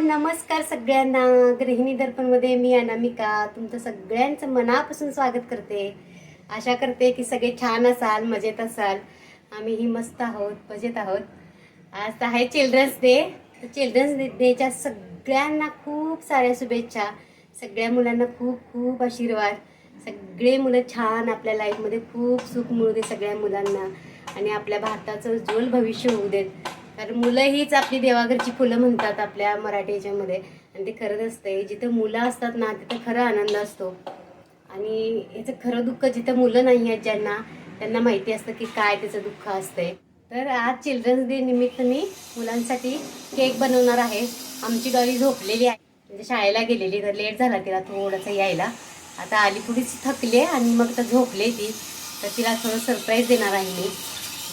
नमस्कार सगळ्यांना. गृहिणी दर्पणमध्ये मी अनामिका तुमचं सगळ्यांचं मनापासून स्वागत करते. आशा करते की सगळे छान असाल, मजेत असाल. आम्हीही मस्त आहोत, मजेत आहोत. आज आहे चिल्ड्रन्स डे. चिल्ड्रन्स डेच्या सगळ्यांना खूप साऱ्या शुभेच्छा. सगळ्या मुलांना खूप खूप आशीर्वाद. सगळे मुलं छान आपल्या लाईफमध्ये खूप सुख मिळू दे सगळ्या मुलांना, आणि आपल्या भारताचं उज्ज्वल भविष्य होऊ देत. कारण मुलं हीच आपली देवाघरची फुलं म्हणतात आपल्या मराठी याच्यामध्ये, आणि ते खरंच असते. जिथं मुलं असतात ना तिथं खरं आनंद असतो. आणि याचं खरं दुःख जिथं मुलं नाही आहेत ज्यांना, त्यांना माहिती असतं की काय त्याचं दुःख असते. तर आज चिल्ड्रन्स डे निमित्त मी मुलांसाठी केक बनवणार आहे. आमची डॉली झोपलेली आहे, म्हणजे शाळेला गेलेली, तर लेट झाला तिला थोडंसं यायला. आता आली, थोडीशी थकली आणि मग तर झोपले ती. तर तिला थोडं सरप्राईज देणार आहे मी.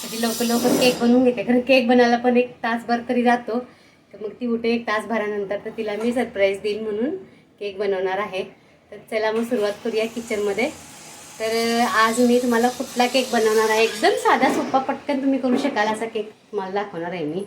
ती लवकर लवकर केक बनवून घेते, कारण केक बनायला पण एक तासभर तरी जातो. तर मग ती उठे एक तासभरानंतर, तर तिला मी सरप्राईज देईन म्हणून केक बनवणार आहे. तर चला मग सुरुवात करूया किचनमध्ये. तर आज मी तुम्हाला कुठला केक बनवणार आहे, एकदम साधा सोपा पटकन तुम्ही करू शकाल असा केक तुम्हाला दाखवणार आहे मी.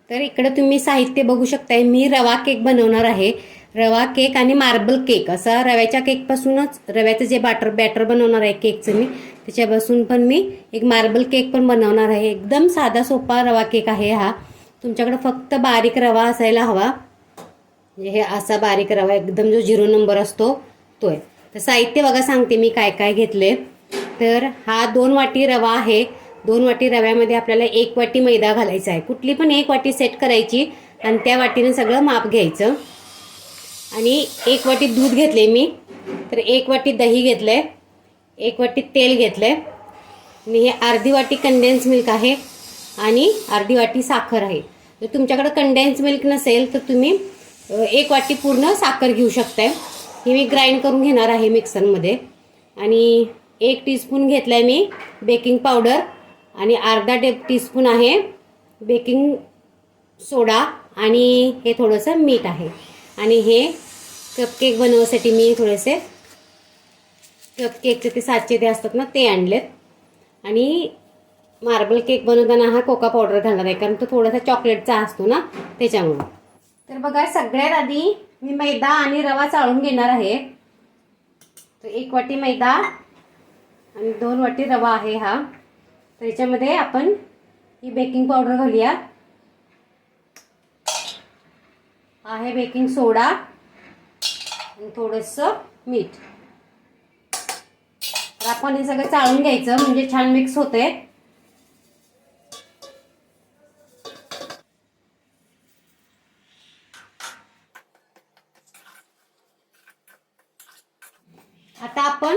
तर इकडे तुम्ही साहित्य बघू शकताय. मी रवा केक बनवणार आहे. रवा केक आणि मार्बल केक, असा रव्याच्या केकपासूनच, रव्याचं जे बॅटर बनवणार आहे केकचं मी, त्याच्यापासून पण मी एक मार्बल केक पण बनवणार आहे. एकदम साधा सोपा रवा केक आहे हा. तुमच्याकडे फक्त बारीक रवा असायला हवा, म्हणजे हे असा बारीक रवा, एकदम जो 0 नंबर असतो तो आहे. तर साहित्य बघा, सांगते मी काय काय घेतले. तर हा 2 वाटी रवा आहे. 2 वाटी रव्यामध्ये आपल्याला 1 वाटी मैदा घालायचा आहे. कुठली पण 1 वाटी सेट करायची आणि त्या वाटीने सगळं माप घ्यायचं. आणि 1 वाटी दूध घेतले मी. तर 1 वाटी दही घेतलंय, 1 वाटी तेल घेतलंय, आणि हे अर्धी वाटी कंडेन्स मिल्क आहे, आणि अर्धी वाटी साखर आहे. जर तुमच्याकडे कंडेन्स मिल्क नसेल तर तुम्ही 1 वाटी पूर्ण साखर घेऊ शकताय. ही मी ग्राइंड करून घेणार आहे मिक्सरमध्ये. आणि 1 टीस्पून घेतलाय मी बेकिंग पावडर, आणि अर्धा टीस्पून आहे बेकिंग सोडा, आणि हे थोडंसं मीठ आहे. आणि हे कपकेक बनवण्यासाठी मी थोडेसे कपकेकचे ते साचे ते असतात ना ते आणलेत. आणि मार्बल केक बनवताना हा कोका पावडर घालणार आहे, कारण तो थोडासा चॉकलेटचा असतो ना त्याच्यामुळे. तर बघा, सगळ्यात आधी मी मैदा आणि रवा चाळून घेणार आहे. तर 1 वाटी मैदा आणि 2 वाटी रवा आहे हा. तर याच्यामध्ये आपण ही बेकिंग पावडर घालूया. आहे बेकिंग सोडा आणि थोडंसं मीठ. तर आपण हे सगळं चाळून घ्यायचं, म्हणजे छान मिक्स होते. आता आपण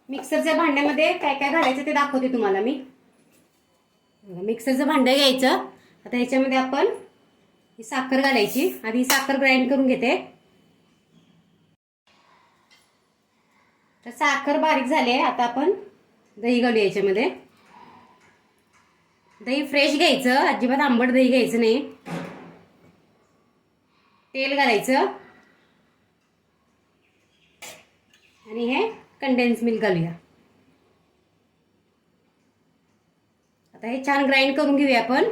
मिक्सरच्या भांड्यामध्ये काय काय घालायचं ते दाखवते तुम्हाला मी. मिक्सरचं भांडं घ्यायचं. आता ह्याच्यामध्ये आपण ही साखर घालायची. आधी ही साखर ग्राइंड करून घेते. तर साखर बारीक झाली आहे. आता आपण दही घालूया याच्यामध्ये. दही फ्रेश घ्यायचं, अजिबात आंबट दही घ्यायचं नाही. तेल घालायचं, आणि हे कंडेन्स मिल्क घालूया. आता हे छान ग्राइंड करून घेऊया आपण.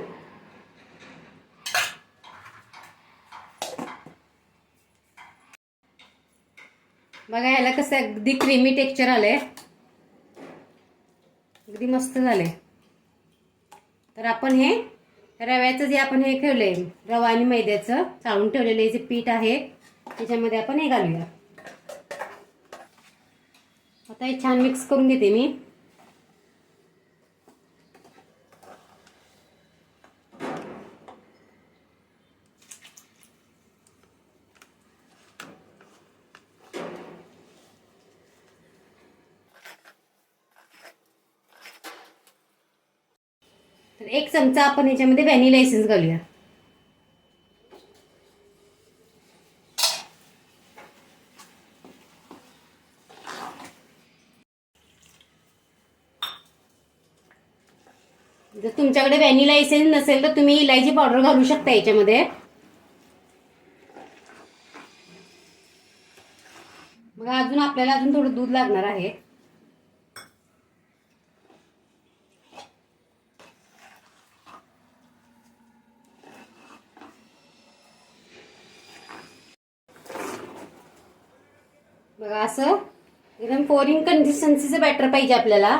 बघा ह्याला कसं अगदी क्रीमी टेक्स्चर आलंय, अगदी मस्त झालंय. तर आपण हे रव्याचं जे आपण हे ठेवलंय, रवा आणि मैद्याचं चाळून ठेवलेलं जे पीठ आहे त्याच्यामध्ये आपण हे घालूया. आता हे छान मिक्स करून घेते मी. तर 1 चमचा आपण याच्यामध्ये व्हॅनिला एसेन्स घालूया. जर तुमच्याकडे व्हॅनिला एसेन्स नसेल तर तुम्ही इलायची पावडर घालू शकता याच्यामध्ये. मग आपल्याला अजून थोडं दूध लागणार आहे. बघा असं एकदम पोरिंग कन्सिस्टन्सीचं बॅटर पाहिजे आपल्याला.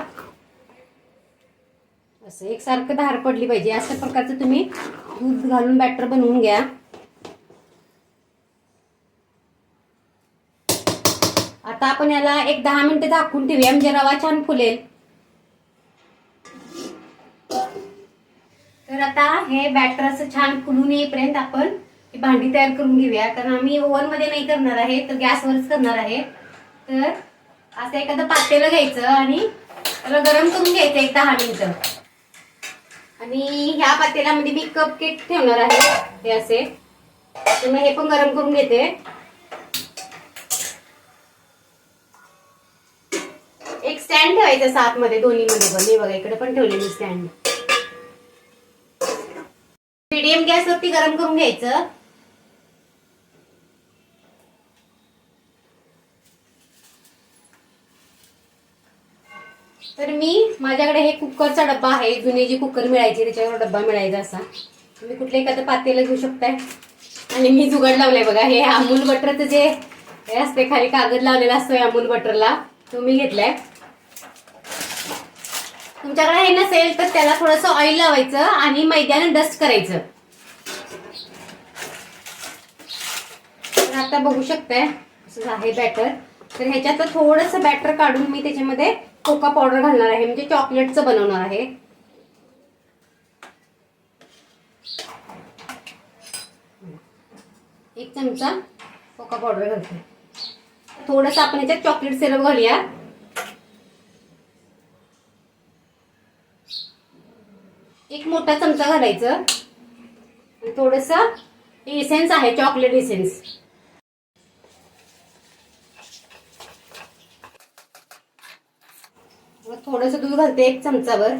असं एकसारखं धार पडली पाहिजे अशा प्रकारचं तुम्ही दूध घालून बॅटर बनवून घ्या. आता आपण याला एक 10 मिनिटं झाकून ठेवूया म्हणजे रवा छान फुलेल. तर आता हे बॅटर असं छान फुलून येईपर्यंत आपण ही भांडी तयार करून घेऊया. कारण आम्ही ओव्हन मध्ये नाही करणार आहे तर गॅसवरच करणार आहे. तर असं एखादं पातेलं घ्यायचं आणि त्याला गरम करून घ्यायचं एक 10 मिनिटं. आणि ह्या पातेल्यामध्ये मी कप केक ठेवणार आहे हे असे. तर हे पण गरम करून घेते. एक स्टँड ठेवायचं सात मध्ये दोन्ही मध्ये पण. हे बघा इकडे पण ठेवले मी स्टँड. मीडियम गॅसवरती गरम करून घ्यायचं. तर मी माझ्याकडे हे कुकरचा डब्बा आहे. जुने जे कुकर मिळायचे त्याच्यावर डब्बा मिळायचा असा. तुम्ही कुठलं एखादं पातेलं घेऊ शकताय. आणि मी जुगाड लावलाय बघा. हे अमूल बटरचं जे हे असते खाली कागद लावलेला असतोय अमूल बटरला तो मी घेतलाय. तुमच्याकडे हे नसेल तर त्याला थोडंसं ऑइल लावायचं आणि मैद्याने डस्ट करायचं. तर आता बघू शकताय असं आहे बॅटर. तर ह्याच्यात थोडंसं बॅटर काढून मी त्याच्यामध्ये कोका पावडर घालणार आहे म्हणजे चॉकलेटचं बनवणार आहे. एक चमचा कोका पावडर घालते. थोडंसं आपण याच्यात चॉकलेट सिरप घालूया. एक मोठा चमचा घालायचं आणि थोडंसं इसेन्स आहे चॉकलेट इसेन्स. थोडंसं दूध घालते एक चमचाभर.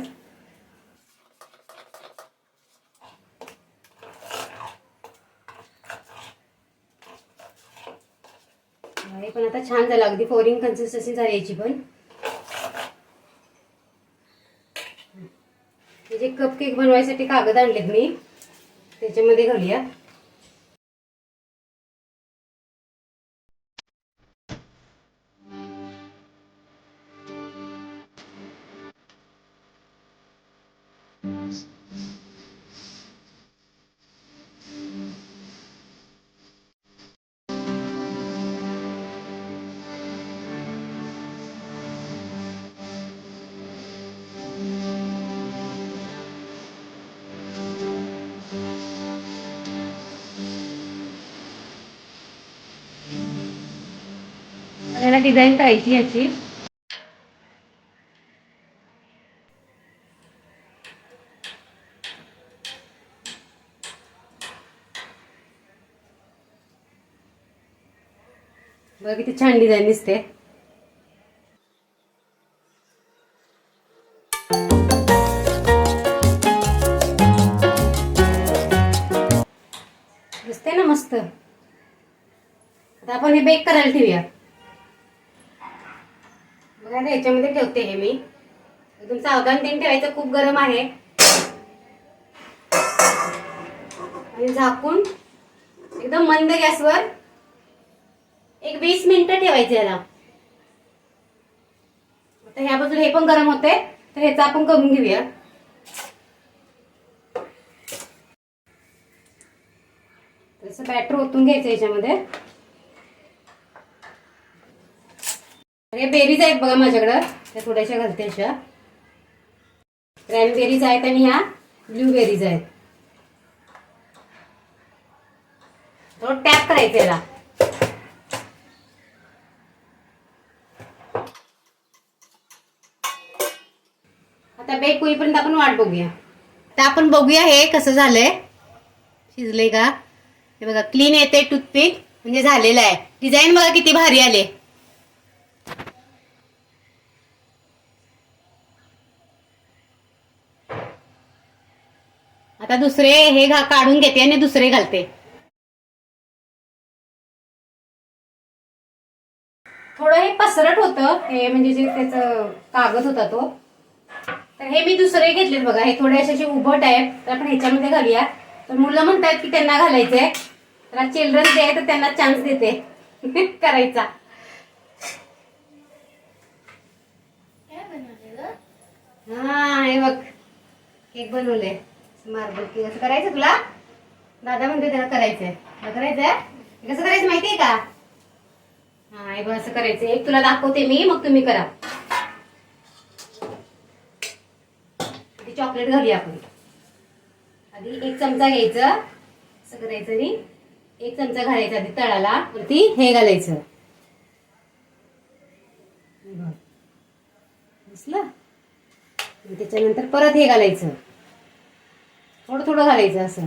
हे पण आता छान झालं अगदी पोरिंग कन्सिस्टन्सी झाली याची पण. जे कप केक बनवायसाठी कागद आणलेत मी त्याच्यामध्ये घालूया. याला डिझाईन करायची याची. बघा किती छान डिझाईन दिसते. दिसते ना मस्त. आता आपण हे बेक करायला ठेवूया. बघा याच्यामध्ये ठेवते हे मी. एकदम सावधान तीन ठेवायचं खूप गरम आहे. आणि झाकून एकदम मंद गॅसवर एक 20 मिनिटं ठेवायचं याला. आता ह्या बाजूला हे पण गरम होते तर ह्याचं आपण करून घेऊया. तसं बॅटर ओतून घ्यायचं याच्यामध्ये. हे बेरीज आहेत बघा माझ्याकडं. त्या थोड्याशा घालते अशा. क्रॅनबेरीज आहेत आणि ह्या ब्लूबेरीज आहेत. थोडं टॅप करायचं याला. आता बेक होईपर्यंत आपण वाट बघूया. आता आपण बघूया हे कसं झालंय. शिजलंय का हे बघा. क्लीन येते टूथपिक म्हणजे झालेलं आहे. डिझाईन बघा किती भारी आले. आता दुसरे हे काढून घेते आणि दुसरे घालते. थोडं हे पसरट होतं हे म्हणजे जे त्याचं कागद होता तो. तर हे मी दुसरे घेतलेत बघा. हे थोडे असे उभट आहेत तर आपण ह्याच्यामध्ये घालूया. तर मुलं म्हणतात की त्यांना घालायचंय. तर चिल्ड्रन डे आहे तर त्यांना चान्स देते करायचा. हा हे बघ केक बनवले मार्बल केक. असं करायचं तुला? दादा म्हणते त्याला करायचंय. तुला करायचंय? कसं करायचं माहितीये का? हा हे बघ असं करायचं. एक तुला दाखवते मी, मग तुम्ही करा. ते चॉकलेट घालूया आपण. आधी 1 चमचा घ्यायचं, असं करायचं आणि 1 चमचा घालायचा आधी तळाला. वरती हे घालायचं. दिसलं? त्याच्यानंतर परत हे घालायचं. थोडं थोडं घालायचं असं.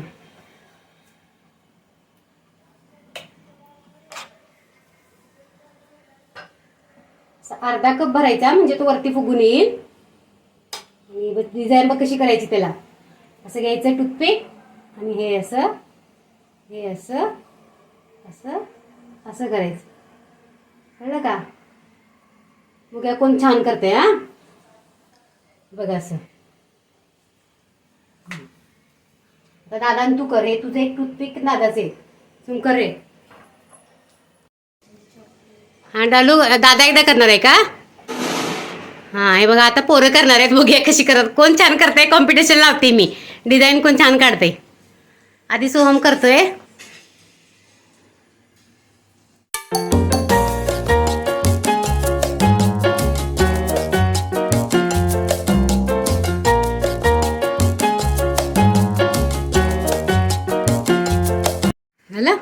अर्धा कप भरायचा म्हणजे तो वरती फुगून येईल. आणि डिझाईन बघ कशी करायची त्याला. असं घ्यायचं टूथपिक आणि हे असं, हे असं, असं असं करायचं. कळलं का? बघा कोण छान करते. हा बघा असं. आता दादा तू कर. हे तुझं एक टूथपिक दादाचे तू कर रे. हा डालू दादा एकदा करणार आहे का? हा हे बघा आता पोरं करणार आहेत. बघूया कशी करत. कोण छान करते कॉम्पिटिशन लावते मी. डिझाईन कोण छान काढते. आधी सोहम करतोय. झालं?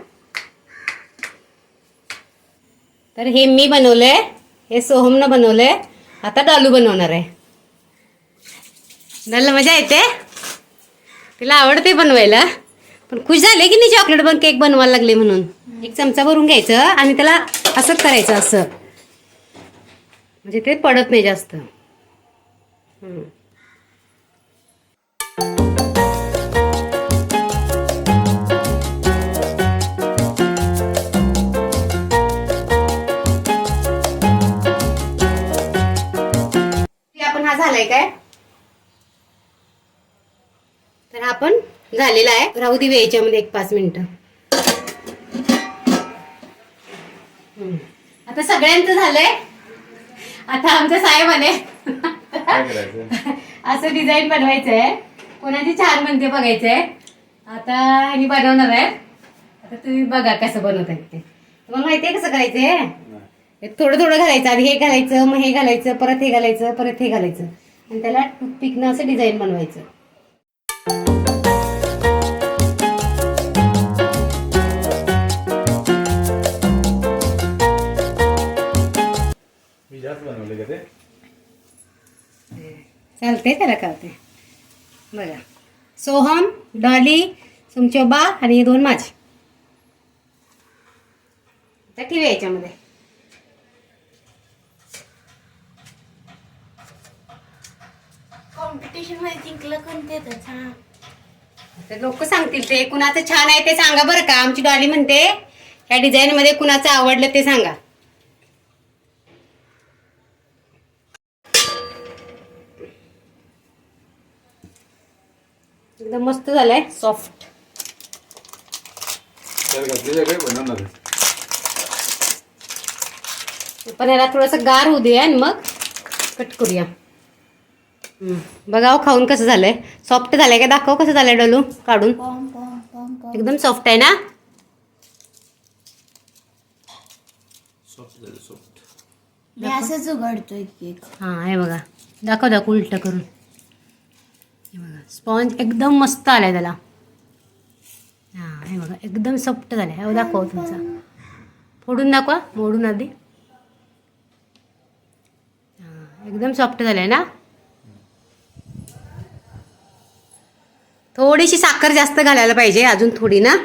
तर हे मी बनवलंय, हे सोहमनं बनवलंय. आता डालू बनवणार आहे. डालूला मजा येते. तिला आवडते बनवायला. पण खुश झाले की नाही चॉकलेट पण केक बनवायला लागले म्हणून. 1 चमचा भरून घ्यायचं आणि त्याला असंच करायचं असं. म्हणजे ते पडत नाही जास्त. आपण हा झालाय काय? तर आपण झालेला आहे. राहू दे याच्यामध्ये 1-5 मिनिटं. आता सगळ्यांचं झालंय. आता आमच्या साहेबाने असं डिझाईन बनवायचंय. कोणाची छान म्हणते बघायचंय. आता ह्यांनी बनवणार आहे. आता तुम्ही बघा कसं बनवताय ते. तुम्हाला माहितीये कसं करायचंय? थोडं थोडं घालायचं. आधी हे घालायचं, मग हे घालायचं, परत हे घालायचं, परत हे घालायचं आणि त्याला टूथपिकनं असं डिझाईन बनवायचं. चालते त्याला करते. बघा सोहम, डॉली, सुमचोबा आणि हे 2 माझे. आता ठेवूया याच्यामध्ये. कॉम्पिटिशन मध्ये जिंकलं कोणते तर लोक सांगतील ते कुणाचं छान आहे ते सांगा बरं का. आमची डॉली म्हणते या डिझाईन मध्ये कुणाचं आवडलं ते सांगा. एकदम मस्त झालंय. सॉफ्ट. पण याला थोडस गार होऊ दे आणि मग कट करूया. बघाव खाऊन कसं झालंय. सॉफ्ट झालंय का? दाखव कसं झालंय डोलू काढून. एकदम सॉफ्ट आहे ना? असंच उघडतोय केक. हा हे बघा दाखव उलट करून. हे बघा स्पॉन्ज एकदम मस्त आलाय त्याला. हा हे बघा एकदम सॉफ्ट झालाय. हे दाखव तुमचा. फोडून दाखवा मोडून आधी. हा एकदम सॉफ्ट झालाय ना? थोडीशी साखर जास्त घालायला पाहिजे अजून थोडी ना.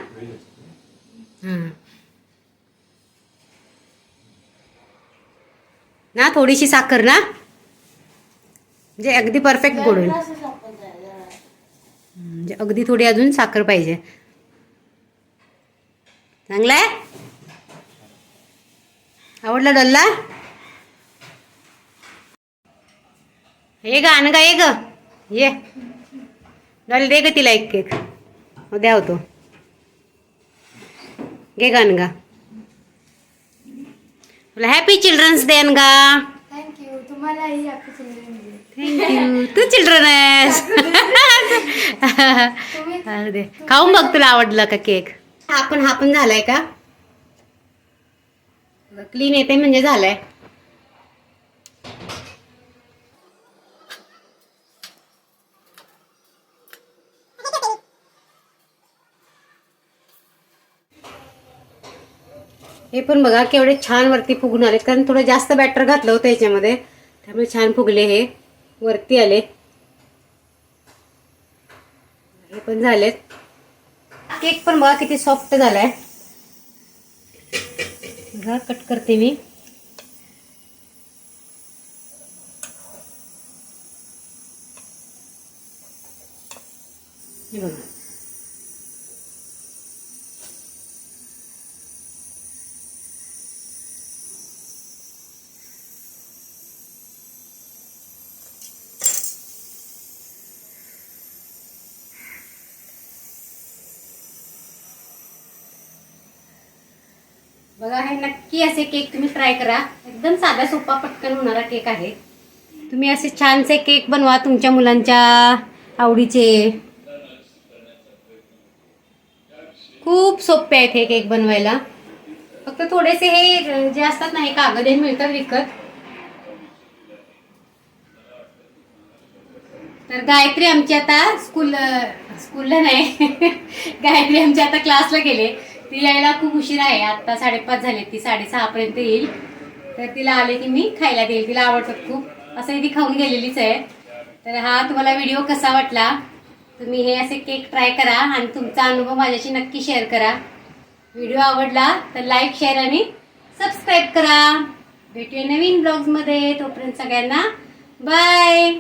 ना थोडीशी साखर ना म्हणजे अगदी परफेक्ट गोड होईल. म्हणजे अगदी थोडी अजून साखर पाहिजे. चांगला आहे. आवडला डल्ला? ये ग आण गा ये ग ये. डॉल दे ग तिला एक केक. द्या होतो. घे ग अनगा. तुला हॅपी चिल्ड्रन्स डे अनगा. थँक्यू. तुम्हालाही हॅपी चिल्ड्रन्स डे. थँक्यू. तू चिल्ड्रन आहेस. अरे दे. खाऊन बघ तुला आवडला का केक. हा पण झालाय का क्लीन येते म्हणजे झालाय. हे पण बघा केवढे छान वरती फुगून आले कारण थोडं जास्त बॅटर घातलं होतं याच्यामध्ये त्यामुळे छान फुगले. हे वरती आले. हे पण झालेत. केक पण बघा किती सॉफ्ट झालाय. बघा कट करते मी. हे बघा बघा हे नक्की असे केक तुम्ही ट्राय करा. एकदम साधा सोपा पटकन होणारा केक आहे. तुम्ही असे छानसे केक बनवा तुमच्या मुलांच्या आवडीचे. खूप सोपे आहेत हे केक बनवायला. फक्त थोडेसे हे जे असतात ना हे कागद हे मिळतात विकत. तर गायत्री आमची आता स्कूलला नाही गायत्री आमची आता क्लासला गेले. ती यायला खूप उशीर आहे. आता 5:30 झाले. ती 6:30 पर्यंत येईल. तर तिला आले की मी खायला देईल. तिला आवडतात खूप. असंही ती खाऊन गेलेलीच आहे. तर हा तुम्हाला व्हिडिओ कसा वाटला. तुम्ही हे असे केक ट्राय करा आणि तुमचा अनुभव माझ्याशी नक्की शेअर करा. व्हिडिओ आवडला तर लाईक शेअर आणि सबस्क्राईब करा. भेटूया नवीन ब्लॉग्समध्ये. तोपर्यंत सगळ्यांना बाय.